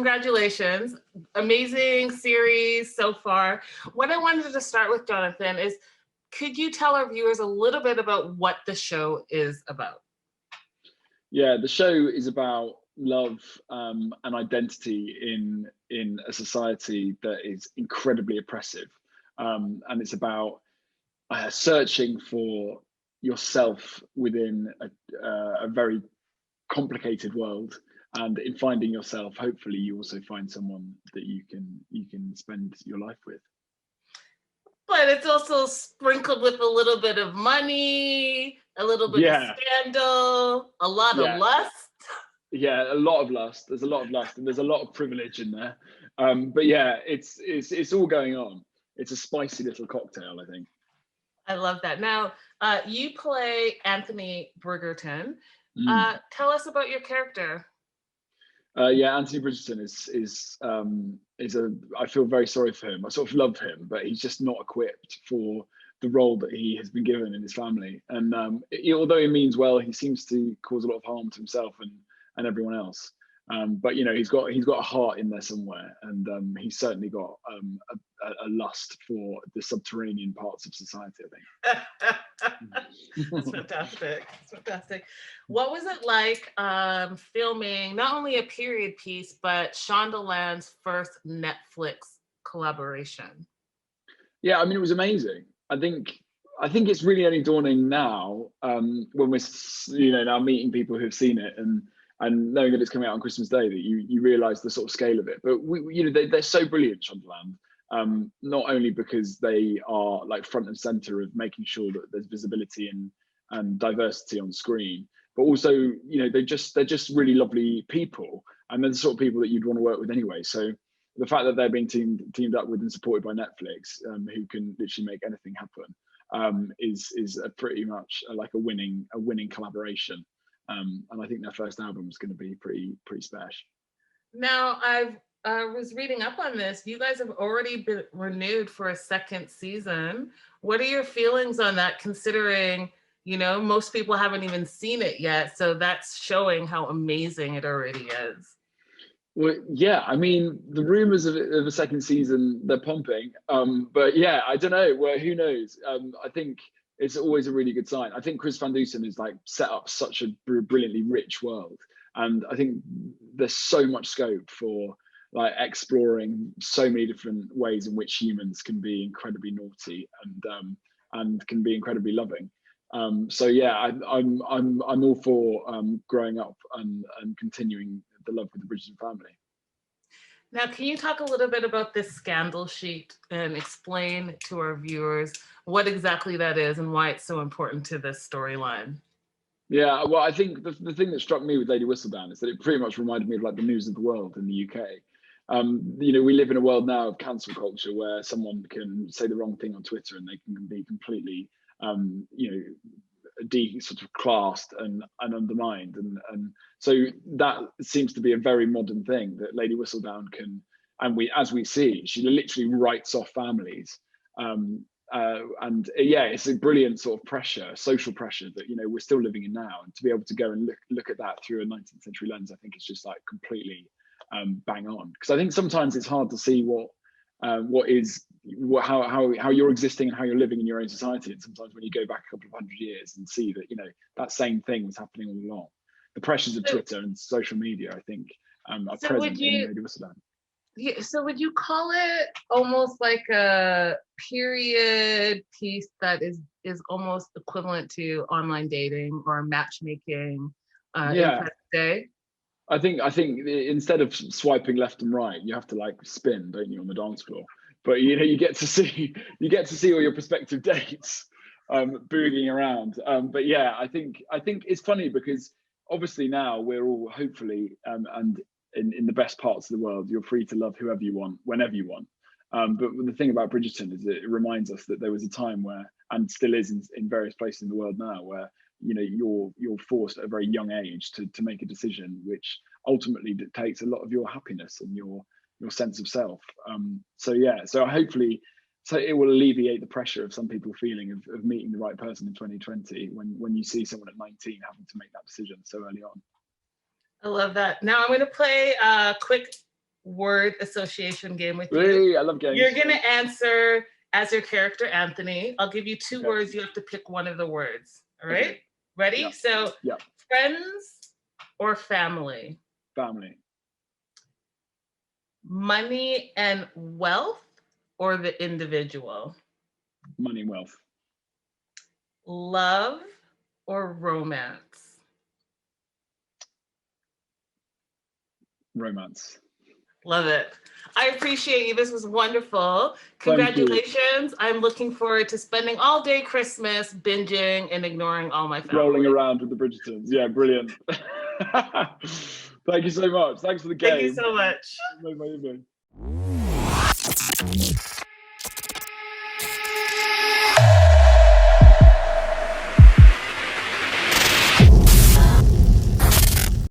congratulations. Amazing series so far. What I wanted to start with, Jonathan, is could you tell our viewers a little bit about what the show is about? Yeah, the show is about love and identity in a society that is incredibly oppressive. And it's about searching for yourself within a very complicated world, and in finding yourself, hopefully you also find someone that you can spend your life with. But it's also sprinkled with a little bit of money, a little bit of scandal, a lot of lust. Yeah, a lot of lust. There's a lot of lust, and there's a lot of privilege in there. But yeah, it's all going on. It's a spicy little cocktail, I think. I love that. Now, you play Anthony Bridgerton. Tell us about your character. Yeah, Anthony Bridgerton is I feel very sorry for him. I sort of love him, but he's just not equipped for the role that he has been given in his family. And although he means well, he seems to cause a lot of harm to himself and everyone else. But you know, he's got a heart in there somewhere, and he's certainly got a lust for the subterranean parts of society, I think. That's fantastic. That's fantastic. What was it like filming not only a period piece, but Shondaland's first Netflix collaboration? Yeah, I mean, it was amazing. I think it's really only dawning now when we're now meeting people who've seen it and knowing that it's coming out on Christmas Day, that you realise the sort of scale of it. But they're so brilliant, Shondaland. Not only because they are like front and centre of making sure that there's visibility and diversity on screen, but also they're just really lovely people, and they're the sort of people that you'd want to work with anyway. So the fact that they're being teamed up with and supported by Netflix, who can literally make anything happen, is a pretty much like a winning collaboration. And I think their first album is going to be pretty special. Now, I was reading up on this. You guys have already been renewed for a second season. What are your feelings on that, considering, most people haven't even seen it yet? So that's showing how amazing it already is. Well, yeah, I mean, the rumors of a second season, they're pumping. But yeah, I don't know. Well, who knows? I think it's always a really good sign. I think Chris Van Dusen has set up such a brilliantly rich world, and I think there's so much scope for exploring so many different ways in which humans can be incredibly naughty and can be incredibly loving. So yeah, I'm all for growing up and continuing the love with the Bridgerton family. Now, can you talk a little bit about this scandal sheet and explain to our viewers what exactly that is and why it's so important to this storyline? Yeah, well, I think the thing that struck me with Lady Whistledown is that it pretty much reminded me of the news of the world in the UK. We live in a world now of cancel culture where someone can say the wrong thing on Twitter and they can be completely, sort of classed and undermined, and so that seems to be a very modern thing that Lady Whistledown can, and as we see, she literally writes off families, and yeah, it's a brilliant sort of social pressure that we're still living in now, and to be able to go and look at that through a 19th century lens, I think it's just completely bang on, because I think sometimes it's hard to see how you're existing and how you're living in your own society. And sometimes when you go back a couple of hundred years and see that that same thing was happening all along, the pressures of Twitter and social media, I think, are present in Lady Whistledown. Yeah, so would you call it almost like a period piece that is almost equivalent to online dating or matchmaking in present day? I think instead of swiping left and right, you have to spin, don't you, on the dance floor? But you get to see all your prospective dates boogieing around. But yeah, I think it's funny because obviously now we're all hopefully and in the best parts of the world, you're free to love whoever you want, whenever you want. But the thing about Bridgerton is it reminds us that there was a time where, and still is in various places in the world now, where you're forced at a very young age to make a decision which ultimately dictates a lot of your happiness and your sense of self. So hopefully it will alleviate the pressure of some people feeling of meeting the right person in 2020 when you see someone at 19 having to make that decision so early on. I love that. Now I'm going to play a quick word association game with you. Really? I love games. You're gonna answer as your character, Anthony. I'll give you two words. You have to pick one of the words. All right? Okay. Ready? Yeah. So, friends or family? Family. Money and wealth or the individual? Money and wealth. Love or romance? Romance. Love it. I appreciate you. This was wonderful. Congratulations. I'm looking forward to spending all day Christmas binging and ignoring all my family. Rolling around with the Bridgertons. Yeah, brilliant. Thank you so much. Thanks for the game. Thank you so much. Made my evening.